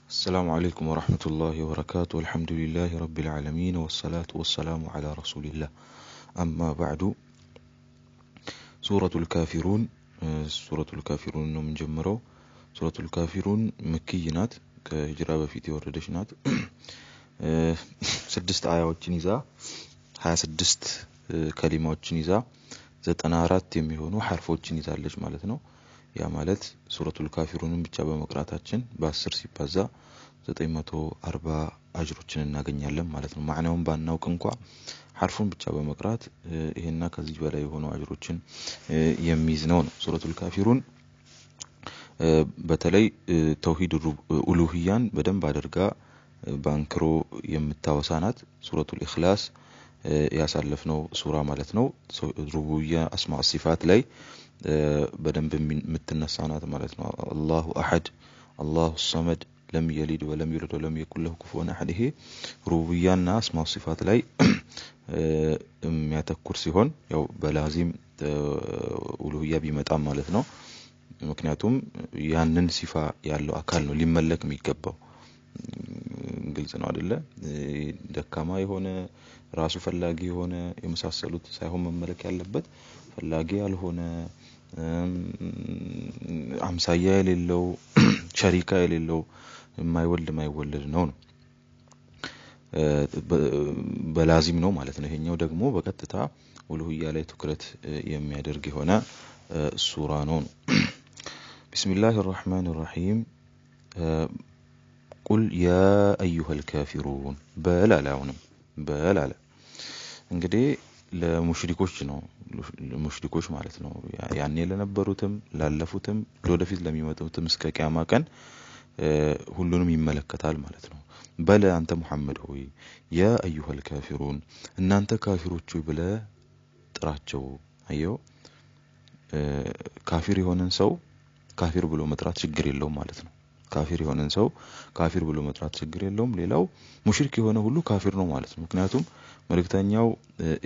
السلام عليكم ورحمة الله وبركاته. الحمد لله رب العالمين والصلاة والسلام على رسول الله. أما بعد، سورة الكافرون. سورة الكافرون من جمرو. سورة الكافرون مكينات كهجرة في تيوردشنات. سدست آيات نيزا، ها سدست كلمات نيزا، زت أنارات يميهونو حرفوت نيزا ليش مالتنا يا مالت سورة الكافرون بتشابه مقراتاتشن باسر سيبازا 940 አጅሮችን እናገኛለን ማለት ነው። ማዕናውን ባናውቅ እንኳን ሐርፉን ብቻ በመቅራት ይሄና ከዚህ በላይ የሆኑ አጅሮችን የሚይዝ ነው። ሱረቱል ካፊሩን በተለይ ተውሂድ ኡሉሂያን በደንብ አድርጋ ባንክሮ የምታወሳናት ሱረቱል ኢኽላስ ያሳለፍነው ሱራ ማለት ነው። ሩቡያ አስማእ ሲፋት ላይ በደንብ የምትነሳናት ማለት ነው። አላሁ አሐድ አላሁ ሰመድ ለም የሊድ ወለም ይውለድ ወለም የኩን ለሁ ኩፉወን አሐድ። ይሄ ሩቡያና አስማኡ ሲፋት ላይ የሚያተኩር ሲሆን ያው በላዚም ኡሉሂያ ቢመጣም ማለት ነው። ምክንያቱም ያንን ሲፋ ያለው አካል ነው ሊመለክ የሚገባው። ግልጽ ነው አይደለ? ደካማ የሆነ ራሱ ፈላጊ የሆነ የመሳሰሉት ሳይሆን መመለክ ያለበት ፈላጊ ያልሆነ አምሳያ የሌለው ሸሪካ የሌለው የማይወልድ ነው በላዚም ነው ማለት ነው። ይሄኛው ደግሞ በቀጥታ ኡሉሂያ ላይ ትኩረት የሚያደርግ የሆነ ሱራ ነው። ቢስሚላሂ الرحمن الرحيم ቁል ያ አዩሀል ካፊሩን በላላ እንግዲህ ለሙሽሪኮች ነው። ለሙሽሪኮች ማለት ነው። ያኔ ለነበሩትም ላለፉትም ለወደፊት ለሚመጡትም እስከ ቂያማ ቀን ሁሉንም ይመለከታል ማለት ነው። በለ አንተ መሐመድ ሆይ ያ አዩሀል ካፊሩን እናንተ ካፊሮች ብለ ጥራቸው። አየው ካፊር የሆነን ሰው ካፊር ብሎ መጥራት ችግር የለውም ማለት ነው። ካፊር የሆነን ሰው ካፊር ብሎ መጥራት ችግር የለውም። ሌላው ሙሽሪክ የሆነ ሁሉ ካፊር ነው ማለት ነው። ምክንያቱም መልእክተኛው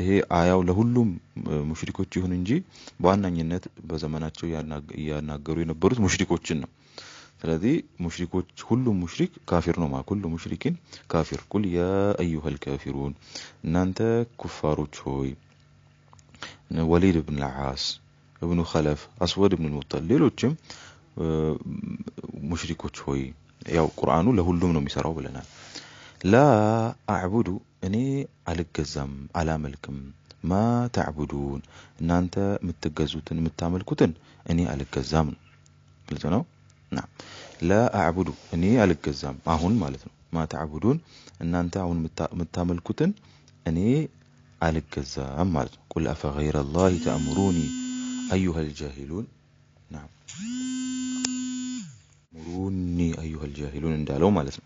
ይሄ አያው ለሁሉም ሙሽሪኮች ይሁን እንጂ በዋናኝነት በዘመናቸው ያናገሩ የነበሩት ሙሽሪኮችን ነው። ስለዚህ ሙሽሪኮች ሁሉም ሙሽሪክ ካፊር ነው ማለት ሁሉ ሙሽሪኪን ካፊር። ቁል ያ አዩሀል ካፊሩን እናንተ ኩፋሮች ሆይ ወሊድ ኢብኑ አልዓስ ኢብኑ ኸለፍ አስወድ ኢብኑ ሙጠሊብ ሌሎችም ሙሽሪኮች ሆይ ያው ቁርአኑ ለሁሉም ነው የሚሰራው ብለናል። ላ አዕቡዱ እኔ አልገዛም አላመልክም ማ ተዕቡዱን እናንተ የምትገዙትን የምታመልኩትን እኔ አልገዛም ነው። ግልጽ ነው። ላ አዕቡዱ እኔ አልገዛም አሁን ማለት ነው። ማ ተዕቡዱን እናንተ አሁን የምታመልኩትን እኔ አልገዛም ማለት ነው። ቁል አፈገይረ አላህ ተአምሩኒ አዩሀል ጃሂሉን ሙሩኒ አዩሀል ጃሂሉን እንዳለው ማለት ነው።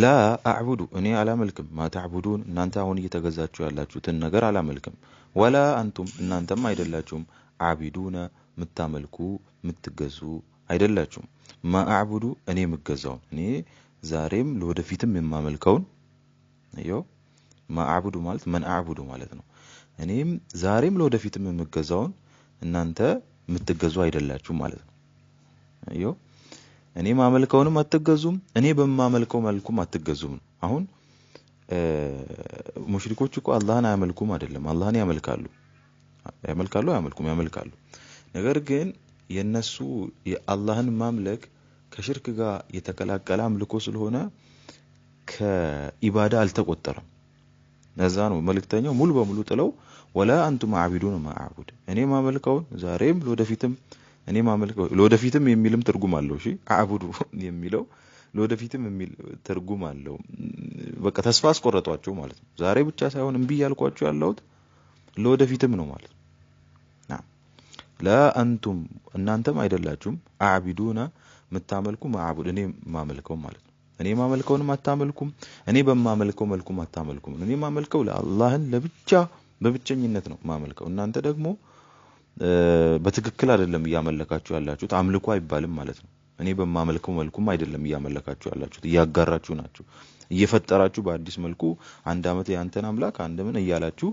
ላ አዕቡዱ እኔ አላመልክም ማ ተዕቡዱን እናንተ አሁን እየተገዛችሁ ያላችሁትን ነገር አላመልክም። ወላ አንቱም እናንተም አይደላችሁም አቢዱነ የምታመልኩ የምትገዙ አይደላችሁም። ማ አዕቡዱ እኔ የምገዛውን እኔ ዛሬም ለወደፊትም የማመልከውን አየው ማ አዕቡዱ ማለት መን አዕቡዱ ማለት ነው። እኔም ዛሬም ለወደፊትም የምገዛውን እናንተ የምትገዙ አይደላችሁም ማለት ነው። አየው እኔ ማመልከውንም አትገዙም እኔ በማመልከው መልኩም አትገዙም። አሁን ሙሽሪኮች እኮ አላህን አያመልኩም አይደለም አላህን ያመልካሉ። ያመልካሉ። ነገር ግን የነሱ የአላህን ማምለክ ከሽርክ ጋር የተቀላቀለ አምልኮ ስለሆነ ከኢባዳ አልተቆጠረም። ለዛ ነው መልእክተኛው ሙሉ በሙሉ ጥለው ወላ አንቱም አቢዱን ማዕቡድ እኔ ማመልከውን ዛሬም ለወደፊትም እኔ ማመልከው ለወደፊትም የሚልም ትርጉም አለው። እሺ አዕቡዱ የሚለው ለወደፊትም የሚል ትርጉም አለው። በቃ ተስፋ አስቆረጧቸው ማለት ነው። ዛሬ ብቻ ሳይሆን እንቢ ያልኳቸው ያለውት ለወደፊትም ነው ማለት ነው። ላ አንቱም እናንተም አይደላችሁም አዕቢዱና የምታመልኩ ማዕቡድ እኔ ማመልከው ማለት ነው። እኔ ማመልከውንም አታመልኩም እኔ በማመልከው መልኩም አታመልኩም። እኔ ማመልከው ለአላህን ለብቻ በብቸኝነት ነው ማመልከው። እናንተ ደግሞ በትክክል አይደለም እያመለካችሁ ያላችሁት አምልኮ አይባልም ማለት ነው። እኔ በማመልከው መልኩም አይደለም እያመለካችሁ ያላችሁት እያጋራችሁ ናችሁ። እየፈጠራችሁ በአዲስ መልኩ አንድ አመት ያንተን አምላክ አንድ ምን እያላችሁ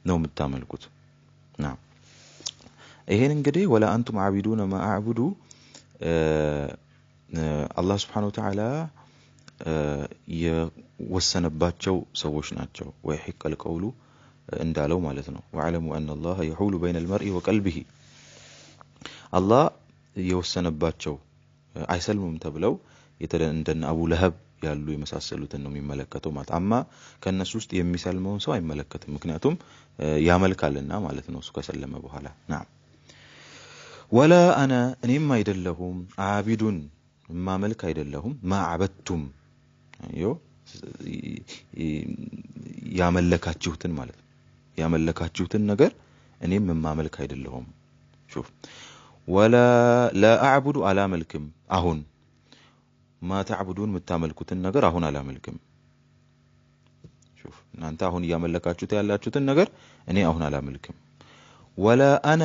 ነው የምታመልኩት። ይሄን እንግዲህ ወላ አንቱም አቢዱነ ማ አዕቡዱ አላህ Subhanahu Wa Ta'ala የወሰነባቸው ሰዎች ናቸው ወይሂቀል ቀውሉ እንዳለው ማለት ነው ወዐለሙ አን አላህ يحول بين المرء وقلبه አላህ የወሰነባቸው አይሰልሙም ተብለው እንደነ አቡ ለሀብ ያሉ የመሳሰሉትን ነው የሚመለከተው ማለት አማ ከነሱ ውስጥ የሚሰልመውን ሰው አይመለከትም ምክንያቱም ያመልካልና ማለት ነው እሱ ከሰለመ በኋላ ናም ወላ አና እኔም አይደለሁም አቢዱን ማመልክ አይደለሁም ማዕበቱም ያመለካችሁትን ማለት ነው ያመለካችሁትን ነገር እኔም ማመልክ አይደለሁም ሹፍ ወላ ላ አዕቡዱ አላ መልክም አሁን ማ ተዕቡዱን የምታመልኩትን ነገር አሁን አላመልክም ሹፍ እናንተ አሁን ያመለካችሁት ያላችሁትን ነገር እኔ አሁን አላመልክም ወላ አና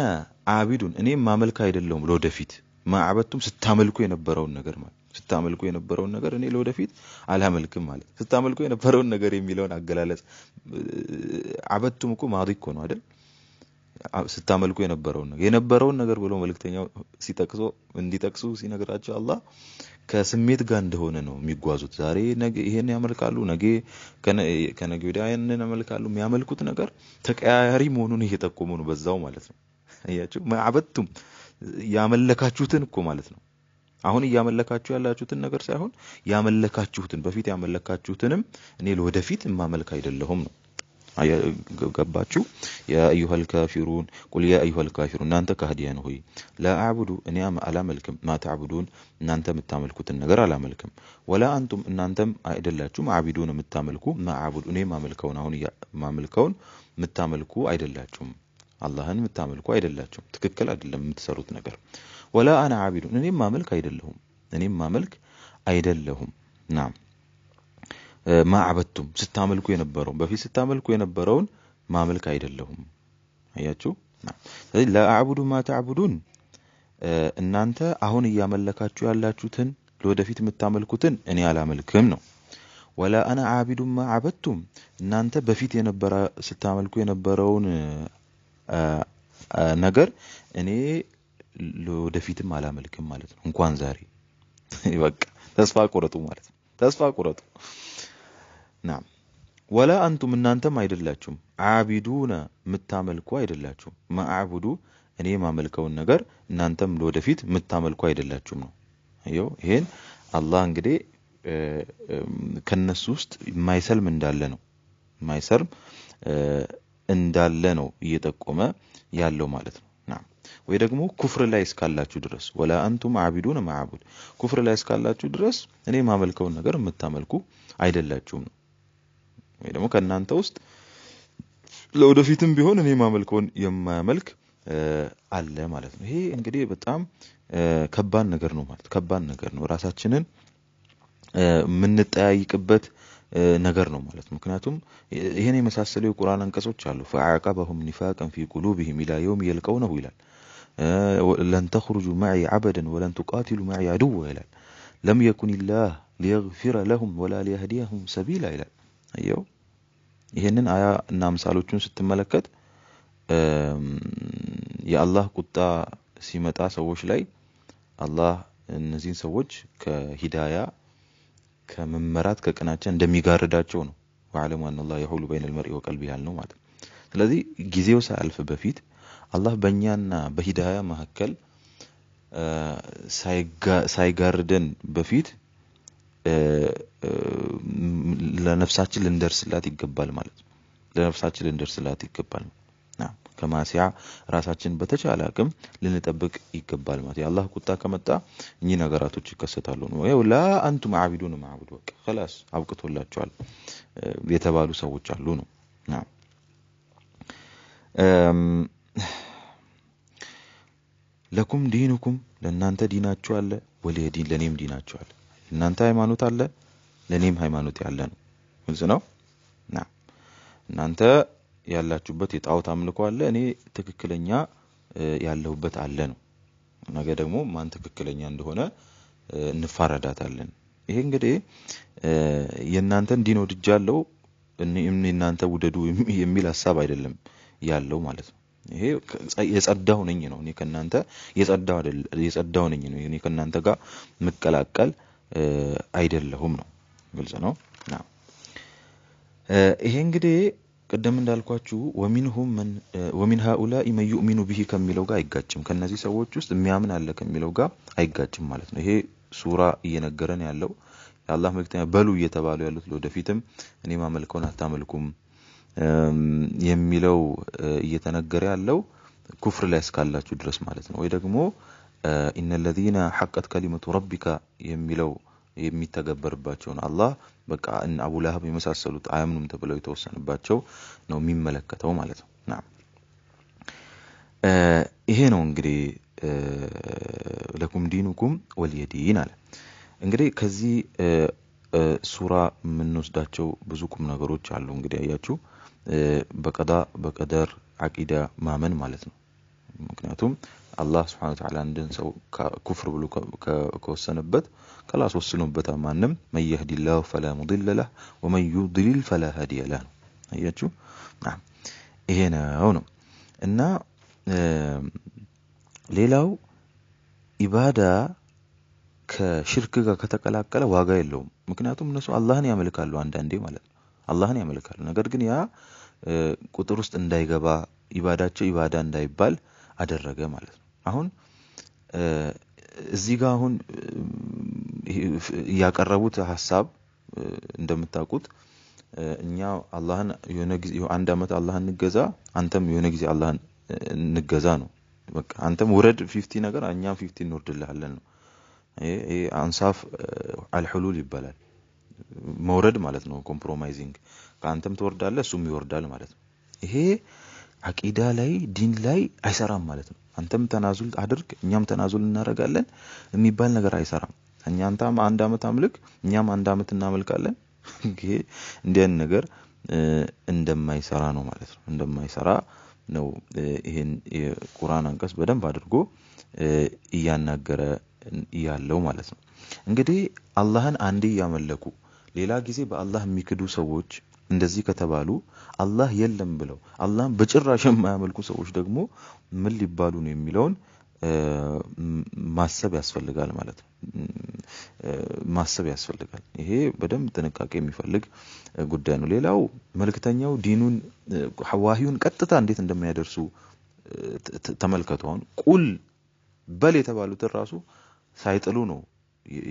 አቢዱን እኔ ማመልክ አይደለሁም ለወደፊት ማዕበቱም ስታመልኩ የነበረውን ነገር ማለት ስታመልኩ የነበረውን ነገር እኔ ለወደፊት አላመልክም ማለት ስታመልኩ የነበረውን ነገር የሚለውን አገላለጽ አበቱም እኮ ማዲ እኮ ነው አይደል ስታመልኩ የነበረውን ነገር ብሎ መልእክተኛው ሲጠቅሶ እንዲጠቅሱ ሲነግራቸው አላህ ከስሜት ጋር እንደሆነ ነው የሚጓዙት ዛሬ ነገ ይሄን ያመልካሉ ነገ ከነገ ወዲያ ያንን ያመልካሉ የሚያመልኩት ነገር ተቀያያሪ መሆኑን እየጠቆሙ ነው በዛው ማለት ነው አያችሁ ማዕበቱም ያመለካችሁትን እኮ ማለት ነው አሁን ያመለካችሁ ያላችሁትን ነገር ሳይሆን ያመለካችሁትን በፊት ያመለካችሁትንም እኔ ለወደፊት ማመልክ አይደለሁም ነው ገባችሁ ያ አዩሃል ካፊሩን ቁል ያ አዩሃል ካፊሩን እናንተ ካህዲያን ሆይ ላ አዕቡዱ እኔ አላመልክም ማ ተዕቡዱን እናንተ የምታመልኩትን ነገር አላመልክም ወላ አንቱም እናንተም አይደላችሁም አቢዱን የምታመልኩ ማ አዕቡዱ እኔ ማመልከውን አሁን ማመልከውን የምታመልኩ አይደላችሁም አላህን የምታመልኩ አይደላችሁም ትክክል አይደለም የምትሰሩት ነገር ወላ አና አቢዱን እኔ ማመልክ አይደለሁም ናም ማዕበቱም ስታመልኩ የነበረው በፊት ስታመልኩ የነበረውን ማመልክ አይደለሁም አያችሁ ስለዚህ ላ አዕቡዱ ማ ተዕቡዱን እናንተ አሁን ያመለካችሁ ያላችሁትን ለወደፊት የምታመልኩትን እኔ አላመልክም ነው ወላ አና አቢዱ ማ አበቱም እናንተ በፊት የነበረ ስታመልኩ የነበረውን ነገር እኔ ለወደፊትም አላመልክም ማለት ነው እንኳን ዛሬ በቃ ተስፋ ቆረጡ ማለት ነው ተስፋ ቆረጡ ናም ወላ አንቱም እናንተም አይደላችሁም አቢዱና የምታመልኩ አይደላችሁም ማዕቡዱ እኔ ማመልከውን ነገር እናንተም ለወደፊት የምታመልኩ አይደላችሁም ነው አየው ይሄን አላህ እንግዲህ ከነሱ ውስጥ የማይሰልም እንዳለ ነው እየጠቆመ ያለው ማለት ነው ናም ወይ ደግሞ ኩፍር ላይ እስካላችሁ ድረስ ወላ አንቱም አቢዱና ማዕቡድ ኩፍር ላይ እስካላችሁ ድረስ እኔ ማመልከውን ነገር የምታመልኩ አይደላችሁም ነው ወይ ደግሞ ከናንተ ውስጥ ለወደፊትም ቢሆን እኔ ማመልከውን የማያመልክ አለ ማለት ነው ይሄ እንግዲህ በጣም ከባድ ነገር ነው ማለት ከባድ ነገር ነው ራሳችንን ምንጠያይቅበት ነገር ነው ማለት ምክንያቱም ይሄን የመሳሰሉ የቁርአን አንቀጾች አሉ ፈአቀበሁም ኒፋቀን في قلوبهم الى يوم يلقونه ይላል لن تخرجوا معي عبدا ولن تقاتلوا معي عدوا ይላል لم يكن الله ليغفر لهم ولا ليهديهم سبيلا ይላል አየው ይሄንን አያ እና ምሳሌዎቹን ስትመለከት የአላህ ቁጣ ሲመጣ ሰዎች ላይ አላህ እነዚህን ሰዎች ከሂዳያ ከመመራት ከቀናቸው እንደሚጋርዳቸው ነው ወዐለሙ አን አላህ يحول بين المرء وقلبه ያልነው ማለት ስለዚህ ጊዜው ሳያልፍ በፊት አላህ በእኛና በሂዳያ መካከል ሳይጋርደን በፊት ለነፍሳችን ልንደርስላት ይገባል ማለት ነው ለነፍሳችን ልንደርስላት ይገባል ከማሲያ ራሳችን በተቻለ አቅም ልንጠብቅ ይገባል ማለት የአላህ ቁጣ ከመጣ እኚህ ነገራቶች ይከሰታሉ ነው ያው ላ አንቱም አቢዱን ማዕቡድ በቃ خلاص አብቅቶላቸዋል የተባሉ ሰዎች አሉ ነው ለኩም ዲኑኩም ለእናንተ ዲናችሁ አለ ወለዲን ለኔም ዲናችሁ አለ እናንተ ሃይማኖት አለ ለኔም ሃይማኖት ያለ ነው ግልጽ ነው እናንተ ያላችሁበት የጣዖት አምልኮ አለ እኔ ትክክለኛ ያለሁበት አለ ነው ነገ ደግሞ ማን ትክክለኛ እንደሆነ እንፋረዳታለን ይሄ እንግዲህ የእናንተን ዲን ወድጃለሁ እናንተ ውደዱ የሚል ሐሳብ አይደለም ያለው ማለት ነው ይሄ የጸዳው ነኝ ነው እኔ ከናንተ የጸዳው ነኝ ነው እኔ ከናንተ ጋር መቀላቀል አይደለሁም ነው ግልጽ ነው። ይሄ እንግዲህ ቀደም እንዳልኳችሁ ወሚን ሃኡላኢ መን ዩእሚኑ ቢሂ ከሚለው ጋር አይጋጭም። ከነዚህ ሰዎች ውስጥ የሚያምን አለ ከሚለው ጋር አይጋጭም ማለት ነው። ይሄ ሱራ እየነገረን ያለው የአላህ መልእክተኛ በሉ እየተባሉ ያሉት ለወደፊትም እኔ ማመልከውን አታመልኩም የሚለው እየተነገረ ያለው ኩፍር ላይ እስካላችሁ ድረስ ማለት ነው። ወይ ደግሞ ኢነለዚነ ሐቀት ከሊመቱ ረቢካ የሚለው የሚተገበርባቸውን አላህ በቃ አቡ ለሀብ የመሳሰሉት አያምኑም ተብለው የተወሰነባቸው ነው የሚመለከተው ማለት ነው። ይሄ ነው እንግዲህ ለኩም ዲኑኩም ወልየዲን አለ። እንግዲህ ከዚህ ሱራ የምንወስዳቸው ብዙ ቁም ነገሮች አሉ። እንግዲህ አያችሁ በቀዳ በቀደር አቂዳ ማመን ማለት ነው። ምክንያቱም አላህ Subhanahu Wa Ta'ala አንድን ሰው ኩፍር ብሎ ከወሰነበት ከላስ ወስኖበታ ማንም መየህዲላሁ ፈላ ሙድለ ለህ ወመን ዩድሊል ፈላ ሃዲየ ለህ። አያችሁ ይሄ ነው እና ሌላው ኢባዳ ከሽርክ ጋር ከተቀላቀለ ዋጋ የለውም። ምክንያቱም እነሱ አላህን ያመልካሉ አንዳንዴ ማለት ነው። አላህን ያመልካሉ። ነገር ግን ያ ቁጥር ውስጥ እንዳይገባ ኢባዳቸው ኢባዳ እንዳይባል አደረገ ማለት ነው። አሁን እዚህ ጋር አሁን ያቀረቡት ሐሳብ እንደምታውቁት እኛ አላህን የሆነ ጊዜ አንድ አመት አላህን እንገዛ አንተም የሆነ ጊዜ አላህን እንገዛ ነው። በቃ አንተም ወረድ 50 ነገር እኛም 50 እንወርድልሃለን ነው። ይሄ አንሳፍ አልሁሉል ይባላል። መውረድ ማለት ነው። ኮምፕሮማይዚንግ ከአንተም ትወርዳለህ እሱም ይወርዳል ማለት ነው። ይሄ አቂዳ ላይ ዲን ላይ አይሰራም ማለት ነው። አንተም ተናዙል አድርግ እኛም ተናዙል እናደርጋለን የሚባል ነገር አይሰራም። አንተም አንድ አመት አምልክ እኛም አንድ አመት እናመልካለን። ይሄ እንዲያን ነገር እንደማይሰራ ነው ማለት ነው። እንደማይሰራ ነው ይሄን የቁርአን አንቀጽ በደንብ አድርጎ እያናገረ ያለው ማለት ነው። እንግዲህ አላህን አንዴ ያመለኩ ሌላ ጊዜ በአላህ የሚክዱ ሰዎች እንደዚህ ከተባሉ አላህ የለም ብለው አላህን በጭራሽ የማያመልኩ ሰዎች ደግሞ ምን ሊባሉ ነው የሚለውን ማሰብ ያስፈልጋል ማለት ነው። ማሰብ ያስፈልጋል። ይሄ በደንብ ጥንቃቄ የሚፈልግ ጉዳይ ነው። ሌላው መልእክተኛው ዲኑን ዋህዩን ቀጥታ እንዴት እንደሚያደርሱ ተመልከቱ። አሁን ቁል በል የተባሉት ራሱ ሳይጥሉ ነው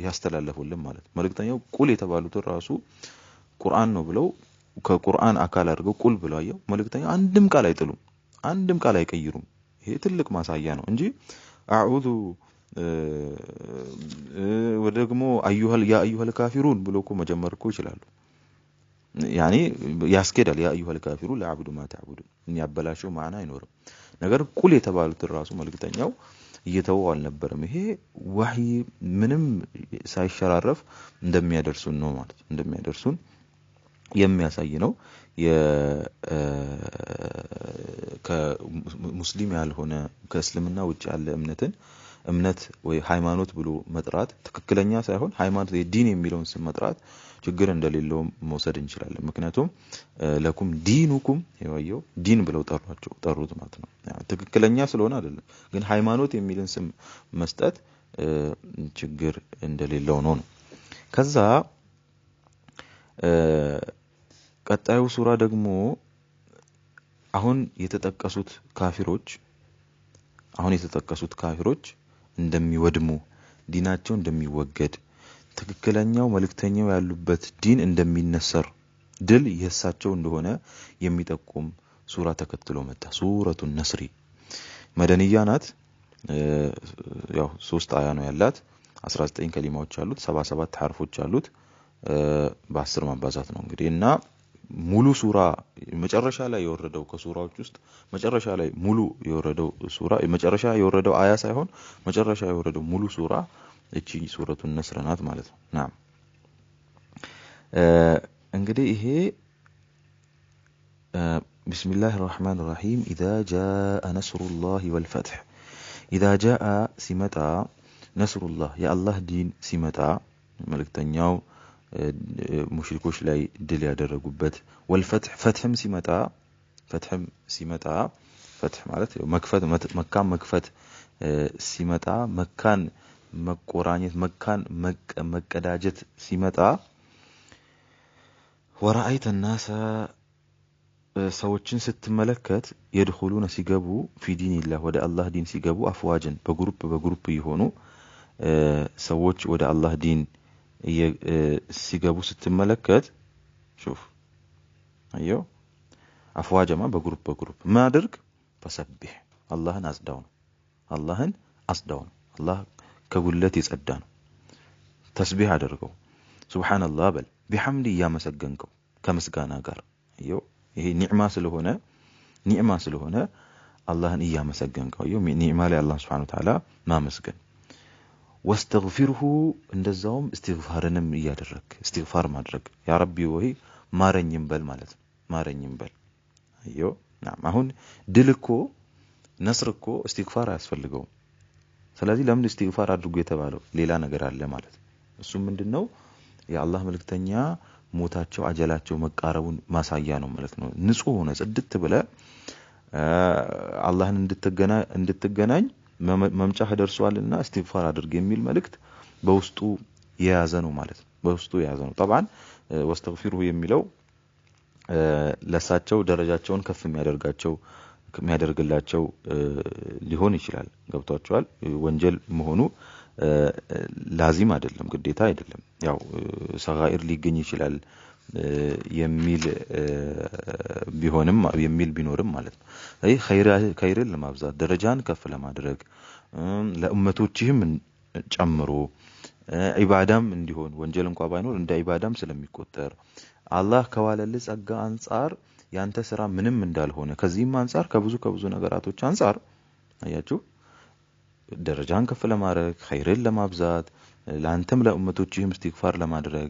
ያስተላለፉልን ማለት ነው። መልእክተኛው ቁል የተባሉት ራሱ ቁርአን ነው ብለው ከቁርአን አካል አድርገው ቁል ብለው አየው መልእክተኛው አንድም ቃል አይጥሉም፣ አንድም ቃል አይቀይሩም። ይሄ ትልቅ ማሳያ ነው እንጂ አዑዙ ወደግሞ ያ አዩሀል ካፊሩን ብሎ እኮ መጀመር እኮ ይችላሉ። ያኔ ያስኬዳል። ያ አዩሀል ካፊሩ ለአብዱ ማ ተዕቡዱ ያበላሸው ማዕና አይኖርም። ነገር ቁል የተባሉት ራሱ መልእክተኛው እየተወው አልነበረም። ይሄ ወህይ ምንም ሳይሸራረፍ እንደሚያደርሱን ነው ማለት እንደሚያደርሱን የሚያሳይ ነው። ከሙስሊም ያልሆነ ከእስልምና ውጭ ያለ እምነት ወይ ሃይማኖት ብሎ መጥራት ትክክለኛ ሳይሆን ሃይማኖት የዲን የሚለውን ስም መጥራት ችግር እንደሌለው መውሰድ እንችላለን። ምክንያቱም ለኩም ዲኑኩም ይወየው ዲን ብለው ጠሩት ማለት ነው። ትክክለኛ ስለሆነ አይደለም፣ ግን ሃይማኖት የሚልን ስም መስጠት ችግር እንደሌለው ነው። ከዛ ቀጣዩ ሱራ ደግሞ አሁን የተጠቀሱት ካፊሮች እንደሚወድሙ ዲናቸው እንደሚወገድ ትክክለኛው መልእክተኛው ያሉበት ዲን እንደሚነሰር ድል የሳቸው እንደሆነ የሚጠቁም ሱራ ተከትሎ መጣ። ሱረቱ ነስሪ መደንያ ናት። ያው 3 አያ ነው ያላት። 19 ከሊማዎች አሉት። 77 ሐርፎች አሉት። በ10 ማባዛት ነው እንግዲህ እና ሙሉ ሱራ መጨረሻ ላይ የወረደው ከሱራዎች ውስጥ መጨረሻ ላይ ሙሉ የወረደው ሱራ መጨረሻ የወረደው አያ ሳይሆን መጨረሻ የወረደው ሙሉ ሱራ እቺ ሱረቱ ነስር ናት ማለት ነው። ናም እንግዲህ ይሄ ቢስሚላሂር ረህማኒር ረሂም ኢዛ ጃአ ነስሩላሂ ወልፈትህ ኢዛ ጃአ ሲመጣ ነስሩላህ የአላህ ዲን ሲመጣ መልእክተኛው ሙሽሪኮች ላይ ድል ያደረጉበት ወልፈትህ ፈትህም ሲመጣ ፈትህ ማለት መክፈት መካን መክፈት ሲመጣ መካን መቆራኘት መካን መቀዳጀት ሲመጣ ወራአይተ الناس ሰዎችን ስትመለከት يدخلون ሲገቡ في دين الله ወደ አላህ ዲን ሲገቡ አፍዋጅን በግሩፕ ይሆኑ ሰዎች ወደ አላህ ዲን ሲገቡ ስትመለከት شوف አየው አፍዋጀማ በግሩፕ ማድርግ فسبح አላህን አስዳው አላህ ከጉለት የጸዳ ነው ተስቢህ አድርገው ሱብሃንአላህ በል ቢሐምዲ ያመሰገንከው ከምስጋና ጋር አየው ይሄ ኒዕማ ስለሆነ አላህን ያመሰገንከው አየው ኒዕማ ላይ አላህ Subhanahu Wa Ta'ala ማመስገን واستغفره እንደዛውም استغفارንም ያደረክ استغفار ማድረግ ያ ረቢ ወይ ማረኝም በል ማለት ማረኝም በል አየው አሁን ድልኮ ነስርኮ استغفار ያስፈልገው ስለዚህ ለምን استغفار አድርጉ የተባለው ሌላ ነገር አለ ማለት እሱ ምንድነው የአላህ መልእክተኛ ሞታቸው አጀላቸው መቃረቡን ማሳያ ነው ማለት ነው ንጹህ ሆነ ጽድት ብለ አላህን እንድትገናኝ መምጫህ ደርሷልና استغفار አድርግ የሚል መልእክት በውስጡ የያዘ ነው ማለት ነው በውስጡ የያዘ ነው طبعا واستغفره የሚለው ለሳቸው ደረጃቸውን ከፍ የሚያደርግላቸው ሊሆን ይችላል ገብቷቸዋል ወንጀል መሆኑ ላዚም አይደለም ግዴታ አይደለም ያው ሰጋኢር ሊገኝ ይችላል የሚል ቢኖርም ማለት ነው አይ ኸይርን ለማብዛት ደረጃን ከፍ ለማድረግ ለኡመቶችህም ጨምሮ ኢባዳም እንዲሆን ወንጀል እንኳን ባይኖር እንደ ኢባዳም ስለሚቆጠር አላህ ከዋለልህ ጸጋ አንፃር ያንተ ስራ ምንም እንዳልሆነ ከዚህም አንፃር ከብዙ ነገራቶች አንፃር አያችሁ ደረጃን ከፍ ለማድረግ ኸይርን ለማብዛት ለአንተም ለኡመቶችህም استغفار ለማድረግ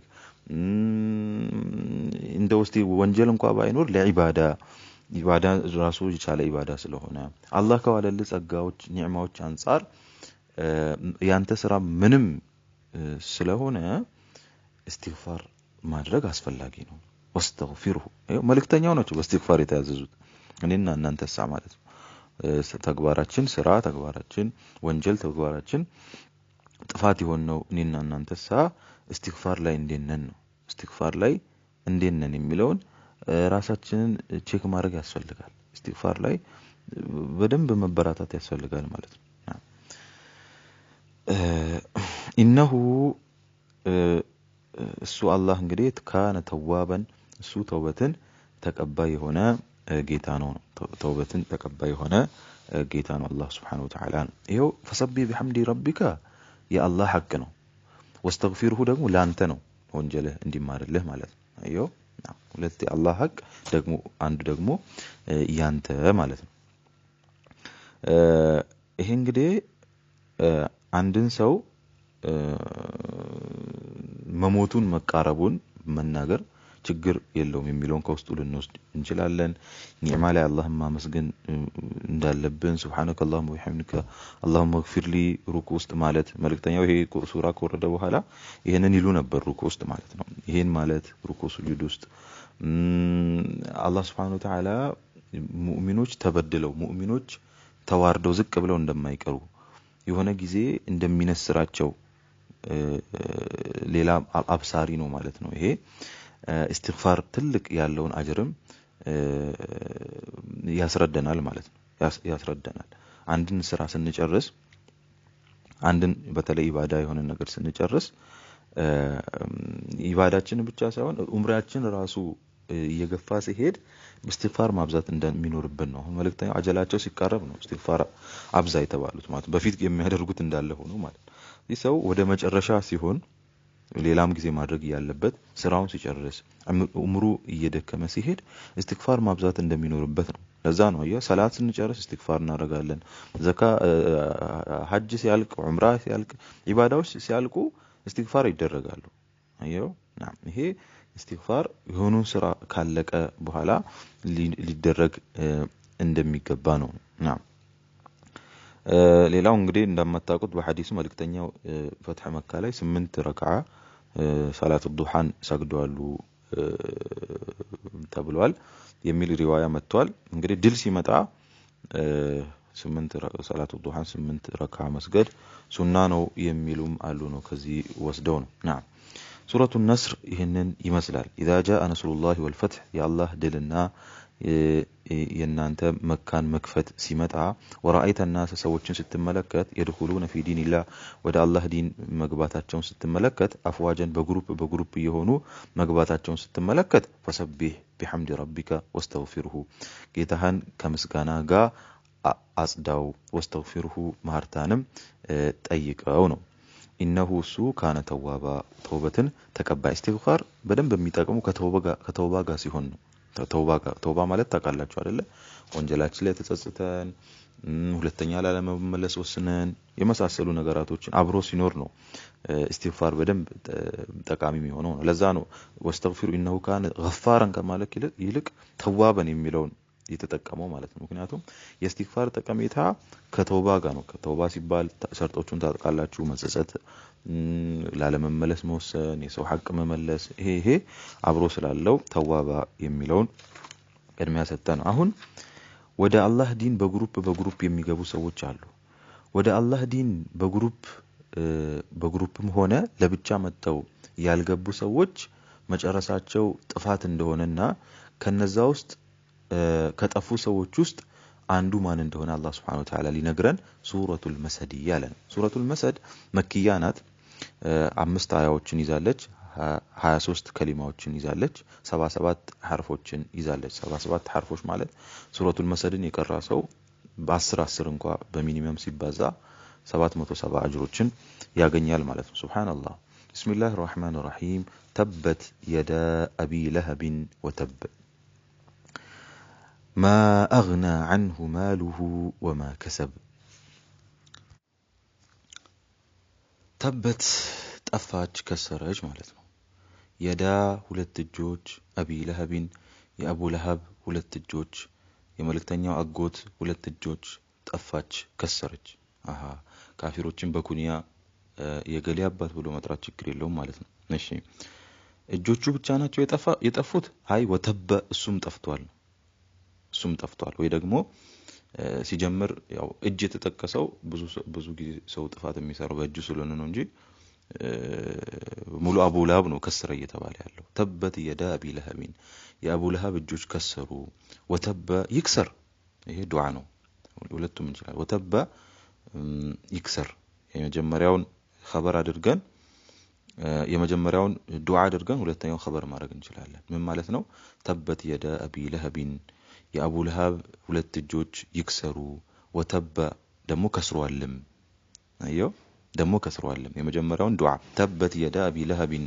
እንደው እስቲ ወንጀል እንኳን ባይኖር ለኢባዳ ራሱ ይቻለ ኢባዳ ስለሆነ አላህ ከዋለልህ ጸጋዎች ኒዕማዎች አንፃር ያንተ ስራ ምንም ስለሆነ استغفار ማድረግ አስፈላጊ ነው واستغفره መልእክተኛው ናቸው በእስትግፋር የተያዘዙት እኔና እናንተሳ ማለት ነው ተግባራችን ስራ ተግባራችን ወንጀል ተግባራችን ጥፋት ይሆነው እኔና እናንተሳ استغفار ላይ እንደነን ነው استغفار ላይ እንደነን የሚለውን ራሳችንን ቼክ ማድረግ ያስፈልጋል استغفار ላይ በደንብ መበራታት ያስፈልጋል ማለት ነው ኢነሁ እሱ አላህ እንግዲህ ካነ ተዋበን እሱ ተውበትን ተቀባይ የሆነ ጌታ ነው ተውበትን ተቀባይ የሆነ ጌታ ነው አላህ Subhanahu Wa Ta'ala ይሄው فسبح بحمد ربك ያ አላህ ሐቅ ነው واستغفره ደግሞ ላንተ ነው ወንጀልህ እንዲማርልህ ማለት ነው አየው ሁለት አላህ ሐቅ ደግሞ አንዱ ደግሞ ያንተ ማለት ነው ይሄ እንግዲህ አንድን ሰው መሞቱን መቃረቡን መናገር ችግር የለውም የሚለውን ከውስጡ ልንወስድ እንችላለን ኒዕማ ላይ አላህን ማመስገን እንዳለብን ሱብሃነከ አላሁመ ወቢሐምዲከ አላሁመ እግፊር ሊ ሩኩ ውስጥ ማለት መልእክተኛው ይሄ ሱራ ከወረደ በኋላ ይሄንን ይሉ ነበር ሩኩ ውስጥ ማለት ነው ይሄን ማለት ሩኩ ሱጁድ ውስጥ አላህ Subhanahu Wa Ta'ala ሙእሚኖች ተበድለው ሙእሚኖች ተዋርደው ዝቅ ብለው እንደማይቀሩ የሆነ ጊዜ እንደሚነስራቸው ሌላ አብሳሪ ነው ማለት ነው ይሄ استغفار ትልቅ ያለውን አጅርም ያስረዳናል ማለት ነው ያስረዳናል አንድን ስራ ስንጨርስ አንድን በተለይ ኢባዳ የሆነ ነገር ስንጨርስ ኢባዳችን ብቻ ሳይሆን ኡምራችን ራሱ እየገፋ ሲሄድ استغفار ማብዛት እንደሚኖርብን ነው መልእክተኛው አጀላቸው ሲቃረብ ነው استغفار አብዛ የተባሉት ማለት በፊት የሚያደርጉት እንዳለ ሆኖ ማለት ይህ ሰው ወደ መጨረሻ ሲሆን ሌላም ጊዜ ማድረግ ያለበት ስራውን ሲጨርስ ኡምሩ እየደከመ ሲሄድ استغفار ማብዛት እንደሚኖርበት ነው ለዛ ነው ሰላት ስንጨርስ استغفار እናደርጋለን ዘካ ሐጅ ሲያልቅ ዑምራ ሲያልቅ ኢባዳዎች ሲያልቁ استغفار ይደረጋሉ አየው ይሄ استغفار የሆኑ ስራ ካለቀ በኋላ ሊደረግ እንደሚገባ ነው ሌላው እንግዲህ እንደማታውቁት በሐዲሱ መልእክተኛው ፈትህ መካ ላይ 8 ረክዓ ሰላት الضحى ሰግደዋሉ ተብሏል የሚል ሪዋያ መጥቷል እንግዲህ ድል ሲመጣ 8 ሰላት الضحى 8 ረክዓ መስገድ ሱና ነው የሚሉም አሉ ነው ከዚህ ወስደው ነው ሱረቱ ነስር ይህንን ይመስላል። ኢዛ ጃአ ነስሩላሂ ወልፈትህ የአላህ ድልና የናንተ መካን መክፈት ሲመጣ ወራአይተ الناس ሰዎችን ስትመለከት የድኹሉነ ፊ ዲንላህ ወደ አላህ ዲን መግባታቸውን ስትመለከት አፍዋጀን በግሩፕ የሆኑ መግባታቸውን ስትመለከት ፈሰቢህ ቢሐምድ ረቢከ ወስተግፊርሁ ጌታህን ከምስጋና ጋር አጽዳው ወስተግፊርሁ ማርታንም ጠይቀው ነው። ኢነሁ እሱ ካነ ተዋባ ተውበትን ተቀባይ ኢስቲግፋር በደንብ የሚጠቅሙ ከተውባ ጋር ሲሆን ነው። ተውባ ማለት ታውቃላችሁ አይደለ? ወንጀላችን ላይ ተጸጽተን ሁለተኛ ላለመመለስ ወስነን የመሳሰሉ ነገራቶችን አብሮ ሲኖር ነው ኢስቲግፋር በደንብ ጠቃሚ የሚሆነው ነው። ለዛ ነው ወስተግፊሩ ኢነሁ ካነ ገፋራን ከማለት ይልቅ ተዋበን የሚለውን የተጠቀመው ማለት ነው። ምክንያቱም የኢስቲግፋር ጠቀሜታ ከተውባ ጋር ነው። ከተውባ ሲባል ሰርጦቹን ታውቃላችሁ፣ መጸጸት፣ ላለመመለስ መወሰን፣ የሰው ሐቅ መመለስ፣ ይሄ አብሮ ስላለው ተዋባ የሚለውን ቅድሚያ ሰጠን። አሁን ወደ አላህ ዲን በግሩፕ የሚገቡ ሰዎች አሉ። ወደ አላህ ዲን በግሩፕም ሆነ ለብቻ መጥተው ያልገቡ ሰዎች መጨረሻቸው ጥፋት እንደሆነና ከነዛ ውስጥ ከጠፉ ሰዎች ውስጥ አንዱ ማን እንደሆነ አላህ Subhanahu Wa Ta'ala ሊነግረን ሱረቱል መስድ ያለን። ሱረቱል መስድ መክያ ናት። 5 አያዎችን ይዛለች። 23 ከሊማዎችን ይዛለች። 77 ሐርፎችን ይዛለች። 77 ሐርፎች ማለት ሱረቱል መስድን የቀራ ሰው በ10 እንኳን በሚኒመም ሲባዛ 770 አጅሮችን ያገኛል ማለት ነው። ሱብሃንአላህ። ቢስሚላሂር ረህማኒር ረሂም ተበት የዳ አቢ ለህብን ወተብ ما أغنى عنه ماله وما كسب تبت ጠፋች ከሰረች ማለት ነው። የዳ ሁለት እጆች አቢ ለህብን የአቡ ለህብ ሁለት እጆች የመልእክተኛው አጎት ሁለት እጆች ጠፋች ከሰረች። ካፊሮችን በኩንያ የገሌ አባት ብሎ መጥራት ችግር የለውም ማለት ነው። እሺ እጆቹ ብቻ ናቸው የጠፉት? አይ ወተበ እሱም ጠፍቷል። ወይ ደግሞ ሲጀምር ያው እጅ የተጠቀሰው ብዙ ጊዜ ሰው ጥፋት የሚሰራው በእጁ ስለሆነ ነው እንጂ ሙሉ አቡ ለህብ ነው ከሰረ እየተባለ ያለው። ተበት የዳ አቢ ለህብን የአቡ ለህብ እጆች ከሰሩ። ወተበ ይክሰር፣ ይሄ ዱዓ ነው። ሁለቱም እንችላለን። ወተበ ይክሰር የመጀመሪያውን ኸበር አድርገን የመጀመሪያውን ዱዓ አድርገን ሁለተኛውን ኸበር ማድረግ እንችላለን። ምን ማለት ነው? ተበት የዳ አቢ ለህብን የአቡ ለህብ ሁለት እጆች ይክሰሩ። ወተበ ደግሞ ከስሯልም። አየው ደግሞ ከስሯልም። የመጀመሪያውን ዱዓ ተበት የዳ አቢ ለህብን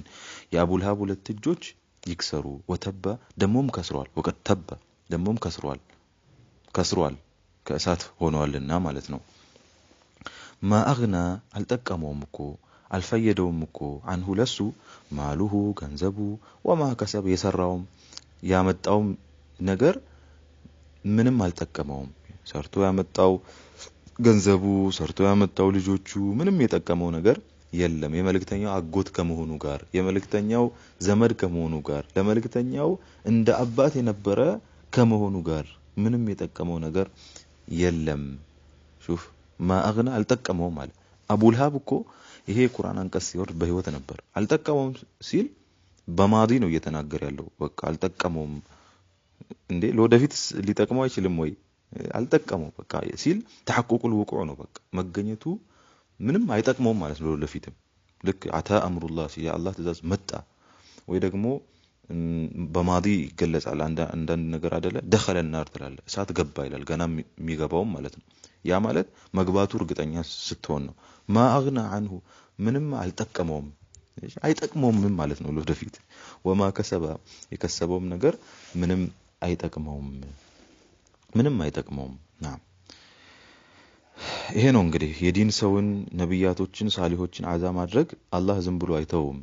የአቡ ለህብ ሁለት እጆች ይክሰሩ። ወተበ ደሞም ከስሯል። ወቀት ተበ ደሞም ከስሯል ከእሳት ሆኗልና ማለት ነው። ማአግና አልጠቀመውም እኮ አልፈየደውም እኮ አንሁ ለሱ ማሉሁ ገንዘቡ ወማ ከሰብ የሰራውም ያመጣውም ነገር ምንም አልጠቀመውም። ሰርቶ ያመጣው ገንዘቡ ሰርቶ ያመጣው ልጆቹ ምንም የጠቀመው ነገር የለም። የመልእክተኛው አጎት ከመሆኑ ጋር የመልእክተኛው ዘመድ ከመሆኑ ጋር ለመልእክተኛው እንደ አባት የነበረ ከመሆኑ ጋር ምንም የጠቀመው ነገር የለም። ሹፍ ማአግና አልጠቀመውም ማለት አቡ ለህብ እኮ ይሄ ቁርአን አንቀጽ ሲወርድ በህይወት ነበር። አልጠቀመውም ሲል በማዲ ነው እየተናገረ ያለው። በቃ አልጠቀመውም እንዴ ለወደፊት ሊጠቅመው አይችልም ወይ? አልጠቀመው በቃ ሲል ተሐቁቁል ውቁዕ ነው። በቃ መገኘቱ ምንም አይጠቅመውም ማለት ነው። ለወደፊትም ልክ አታ አምሩላህ ሲል የአላህ ትእዛዝ መጣ ወይ ደግሞ በማዲ ይገለጻል። አንዳንድ ነገር አይደለ ደኸለ النار ትላለ እሳት ገባ ይላል። ገና የሚገባውም ማለት ነው። ያ ማለት መግባቱ እርግጠኛ ስትሆን ነው። ማአግና አንሁ ምንም አልጠቀመውም አይጠቅመውም ማለት ነው ለወደፊት። ወማ ከሰበ የከሰበውም ነገር ምንም አይጠቅመውም። ይሄ ነው እንግዲህ የዲን ሰውን ነብያቶችን ሳሊሆችን አዛ ማድረግ አላህ ዝም ብሎ አይተውም።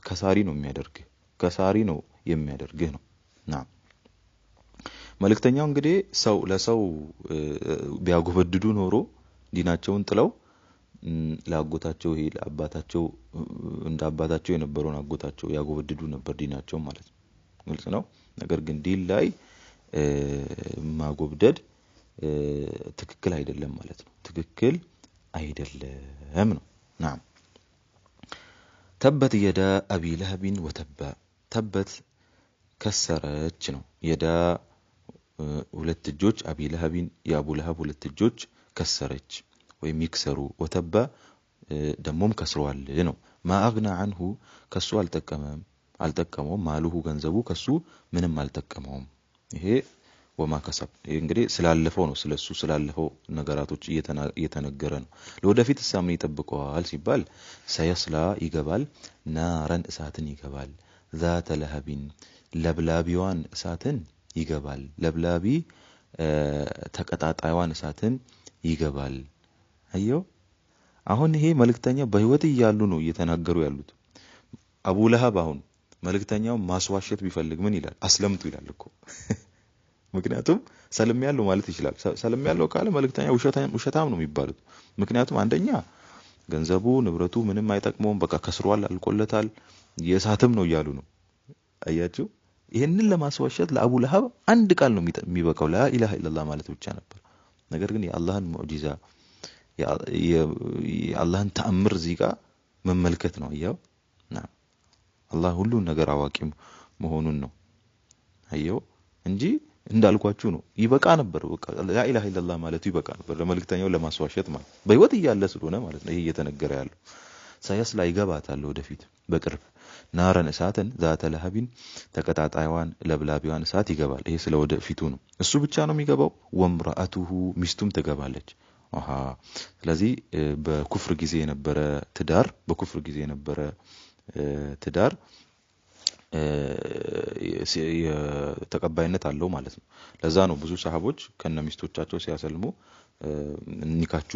ከሳሪ ነው የሚያደርግህ ነው። መልእክተኛው እንግዲህ ሰው ለሰው ቢያጎበድዱ ኖሮ ዲናቸውን ጥለው ለአጎታቸው ይሄ ለአባታቸው እንደ አባታቸው የነበረውን አጎታቸው ያጎበድዱ ነበር ዲናቸው ማለት ነው። ግልጽ ነው። ነገር ግን ዲን ላይ ማጎብደድ ትክክል አይደለም ማለት ነው። ትክክል አይደለም ነው። ተበት የዳ አቢ ለህብን ወተባ ተበት ከሰረች ነው የዳ ሁለት እጆች አቢ ለህብን የአቡ ለህብ ሁለት እጆች ከሰረች ወይም ይክሰሩ ወተባ ደሞም ከስሯል ነው ማአግና አንሁ ከሱ አልጠቀመውም ማሉሁ ገንዘቡ ከሱ ምንም አልጠቀመውም ይሄ ወማ ከሰብ እንግዲህ ስላለፈው ነው ስለሱ ስላለፈው ነገራቶች እየተነገረ ነው ለወደፊት ሳምን ይጠብቀዋል ሲባል ሰየስላ ይገባል ናረን እሳትን ይገባል ذات لهب ለብላቢዋን እሳትን ይገባል ለብላቢ ተቀጣጣይዋን እሳትን ይገባል አየው አሁን ይሄ መልእክተኛ በህይወት ይያሉ ነው እየተናገሩ ያሉት አቡ ለሃብ አሁን መልእክተኛው ማስዋሸት ቢፈልግ ምን ይላል አስለምቱ ይላል እኮ ምክንያቱም ሰለም ያለው ማለት ይችላል ሰለም ያለው ካለ መልእክተኛ ውሸታም ነው የሚባሉት ምክንያቱም አንደኛ ገንዘቡ ንብረቱ ምንም አይጠቅመውም በቃ ከስሯል አልቆለታል የሳተም ነው ይያሉ ነው አያችሁ ይሄንን ለማስዋሸት ለአቡ ለሃብ አንድ ቃል ነው የሚበቃው ላ ኢላሃ ኢላላህ ማለት ብቻ ነበር ነገር ግን የአላህን ሙዕጂዛ የአላህን ተአምር ዚጋ መመልከት ነው አያው አላህ ሁሉ ነገር አዋቂም መሆኑን ነው አየው እንጂ እንዳልኳችሁ ነው ይበቃ ነበር በቃ ላ ኢላሃ ኢላላህ ማለት ይበቃ ነበር ለመልእክተኛው ለማስዋሸት ማለት በህይወት ይያለ ስለሆነ ማለት ነው ይሄ እየተነገረ ያለው ሳያስላ ይገባታል ወደፊት በቅርብ ናረን እሳትን ذات لهب ተቀጣጣይዋን ለብላቢዋን እሳት ይገባል ይሄ ስለ ወደፊቱ ነው እሱ ብቻ ነው የሚገባው ወምራአቱሁ ሚስቱም ትገባለች ስለዚህ በኩፍር ጊዜ የነበረ ትዳር ተቀባይነት አለው ማለት ነው ለዛ ነው ብዙ ሰሃቦች ከነሚስቶቻቸው ሲያሰልሙ ኒካቹ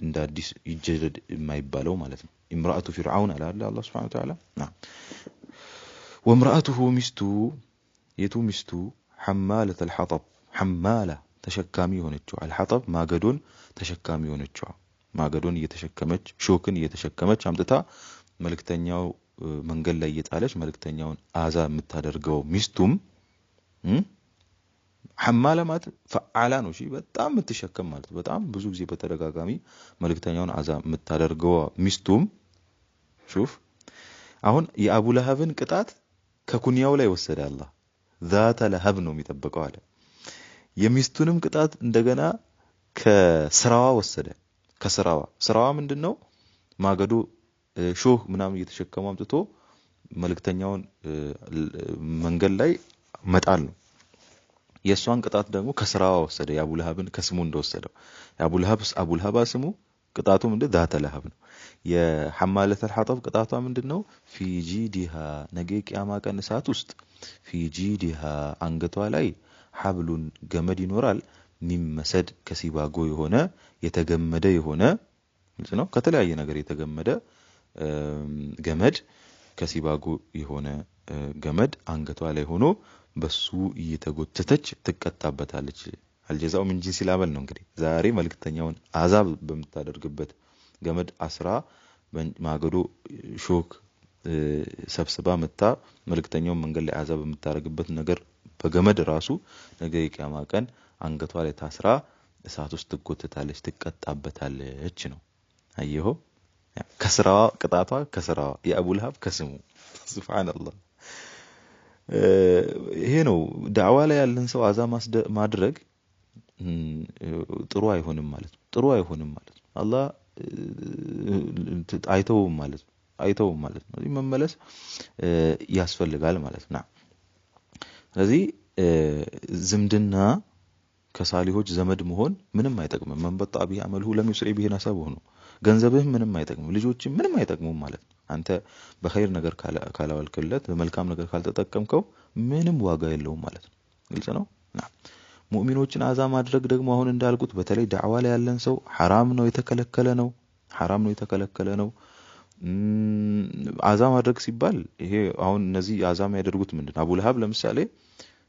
እንደ አዲስ ይጀደድ የማይባለው ማለት ነው ኢምራአቱ ፊርዓውን አለ አላህ Subhanahu Wa Ta'ala ወምራአቱሁ ሚስቱ ሐማለተ الحطب ሐማላ ተሸካሚ ሆነችው አልሐጠብ ማገዶን ተሸካሚ ሆነችው ማገዶን እየተሸከመች ሾክን እየተሸከመች አምጥታ መልእክተኛው መንገድ ላይ እየጣለች መልእክተኛውን አዛ የምታደርገው ሚስቱም ሐማላ ማለት ፈዓላ ነው እሺ በጣም የምትሸከም ማለት በጣም ብዙ ጊዜ በተደጋጋሚ መልእክተኛውን አዛ የምታደርገው ሚስቱም ሹፍ አሁን የአቡ ለሃብን ቅጣት ከኩንያው ላይ ወሰደ አላህ ذات لهب ነው የሚጠብቀው አለ የሚስቱንም ቅጣት እንደገና ከስራዋ ወሰደ ስራዋ ምንድነው ማገዶ ሾህ ምናምን እየተሸከሙ አምጥቶ መልእክተኛውን መንገድ ላይ መጣል ነው የሷን ቅጣት ደግሞ ከስራዋ ወሰደ የአቡ ለሃብን ከስሙ እንደወሰደው አቡ ለሃብ ስሙ ቅጣቱ ምንድነው ذات لهب ነው የሐማለተ الحطب ቅጣቷ ምንድነው ፊጂዲሃ ነገ ቂያማ ቀን ሰዓት ውስጥ ፊጂዲሃ አንገቷ ላይ ሐብሉን ገመድ ይኖራል ሚመሰድ ከሲባጎ የሆነ የተገመደ የሆነ ነው ከተለያየ ነገር የተገመደ ገመድ ከሲባጎ የሆነ ገመድ አንገቷ ላይ ሆኖ በሱ እየተጎተተች ትቀጣበታለች አልጀዛው ምን ጂንስ ይላበል ነው እንግዲህ ዛሬ መልእክተኛውን አዛብ በመታደርግበት ገመድ አስራ ማገዶ ሾክ ሰብስባ መጣ መልእክተኛውን መንገድ ላይ አዛብ በመታረግበት ነገር በገመድ ራሱ ነገ የቂያማ ቀን አንገቷ ላይ ታስራ እሳት ውስጥ ትጎተታለች ትቀጣበታለች ነው አየሁ ከስራዋ ቅጣቷ ከስራዋ የአቡ ለሃብ ከስሙ ሱብሃንአላህ ይሄ ነው ዳዕዋ ላይ ያለን ሰው አዛ ማድረግ ጥሩ አይሆንም ማለት ነው አላህ አይተውም ማለት ነው መመለስ ያስፈልጋል ማለት ነው ስለዚህ ዝምድና ከሳሊሆች ዘመድ መሆን ምንም አይጠቅምም መንበጣ ቢህ አመልሁ ለሚስሪ ቢህ ነሰብሁ ነው ገንዘብህ ምንም አይጠቅምም ልጆችም ምንም አይጠቅሙም ማለት ነው አንተ በኸይር ነገር ካላወልክለት በመልካም ነገር ካልተጠቀምከው ምንም ዋጋ የለውም ማለት ነው ግልጽ ነው ሙእሚኖችን አዛ ማድረግ ደግሞ አሁን እንዳልኩት በተለይ ዳዕዋ ላይ ያለን ሰው حرام ነው የተከለከለ ነው አዛ ማድረግ ሲባል ይሄ አሁን እነዚህ አዛ የሚያደርጉት ምንድነው አቡ ለሃብ ለምሳሌ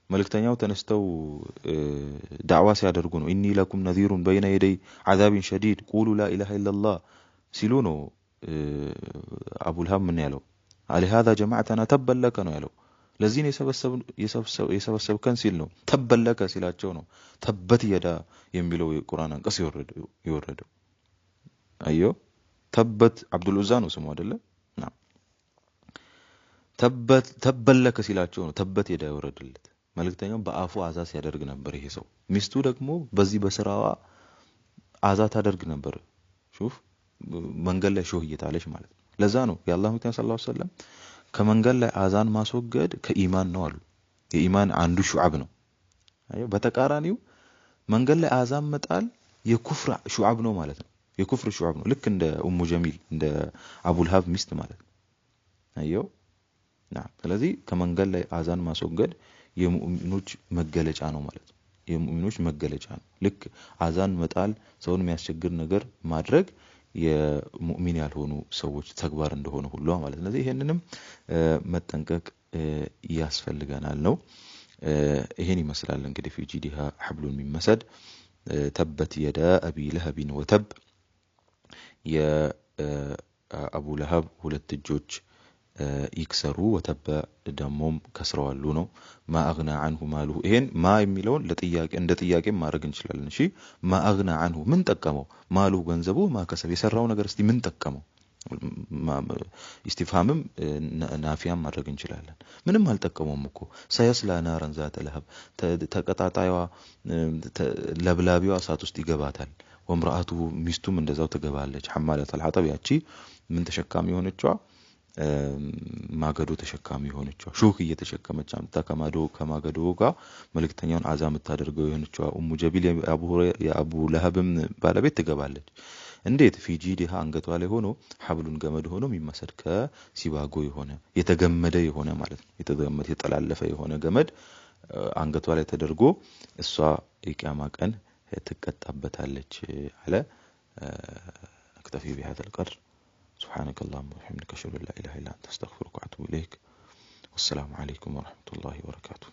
መልእክተኛው ተነስተው ዳዕዋ ሲያደርጉ ነው ኢኒ ለኩም ነዚሩን በይነ የደይ عذابን شديد قولوا لا اله الا الله ሲሉ ነው አቡ ለሃብ ምን ያለው አለሃذا جماعتنا ተበለከ ነው ያለው ለዚህ ነው የሰበሰብከን ሲል ነው ተበለከ ሲላቸው ነው ተበት የዳ የሚለው የቁርአን አንቀጽ ይወረደው አዮ ተበት አብዱል ኡዛ ነው ስሙ አይደለ ተበለከ ሲላቸው ነው ተበት የዳ ይወረድለት መልእክተኛው በአፉ አዛ ሲያደርግ ነበር ይሄ ሰው ሚስቱ ደግሞ በዚህ በስራዋ አዛ ታደርግ ነበር ሹፍ መንገድ ላይ ሾህ እየጣለች ማለት ነው ለዛ ነው የአላህ መልእክተኛ ሰለላሁ ዐለይሂ ወሰለም ከመንገድ ላይ አዛን ማስወገድ ከኢማን ነው አሉ የኢማን አንዱ ሹዓብ ነው አዩ በተቃራኒው መንገድ ላይ አዛን መጣል የኩፍር ሹዓብ ነው ማለት ነው የኩፍር ሹዓብ ነው ልክ እንደ ኡሙ ጀሚል እንደ አቡ ለሃብ ሚስት ማለት ነው አዩ ስለዚህ ከመንገድ ላይ አዛን ማስወገድ የሙእሚኖች መገለጫ ነው ማለት ነው የሙእሚኖች መገለጫ ነው ልክ አዛን መጣል ሰውን የሚያስቸግር ነገር ማድረግ የሙእሚን ያልሆኑ ሰዎች ተግባር እንደሆነ ሁሉ ማለት ነው ስለዚህ ይሄንንም መጠንቀቅ ያስፈልገናል ነው ይሄን ይመስላል እንግዲህ في جيدها حبل من مسد تبت يدا ابي لهب وتب يا ابو لهب ሁለት እጆች ይክሰሩ ወተበ ደሞም ከስረዋሉ ነው ما اغنى عنه ماله ይሄን ማ የሚለውን ለጥያቄ እንደ ጥያቄ ማድረግ እንችላለን እሺ ما اغنى عنه ምን ጠቀመው ማሉ ገንዘቡ ማከሰብ የሰራው ነገር እስቲ ምን ጠቀመው استفهامም ናፊያም ማድረግ እንችላለን ምንም አልጠቀመውም እኮ ሰይስላ ናራን ዛተ ለሀብ ተቀጣጣይዋ ለብላቢዋ እሳት ውስጥ ይገባታል ወምራአቱ ሚስቱም እንደዛው ትገባለች ሐማለት አልሐጠብ ያቺ ምን ተሸካሚ ሆነችዋ ማገዶ ተሸካሚ ሆነችዋ ሹክ እየተሸከመች አምጣ ከማገዶ ጋር መልእክተኛውን አዛ የምታደርገው የሆነችዋ ኡሙ ጀቢል የአቡ ለሀብም ባለቤት ትገባለች እንዴት في جيدها አንገቷ ላይ ሆኖ ሐብሉን ገመድ ሆኖ የሚመስል ከሲባጎ የሆነ የተገመደ የሆነ ማለት ነው የተገመደ የተጠላለፈ የሆነ ገመድ አንገቷ ላይ ተደርጎ እሷ የቂያማ ቀን ትቀጣበታለች አለ اكتفي بهذا القدر سبحانك اللهم وبحمدك اشهد ان لا اله الا انت استغفرك واتوب اليك والسلام عليكم ورحمه الله وبركاته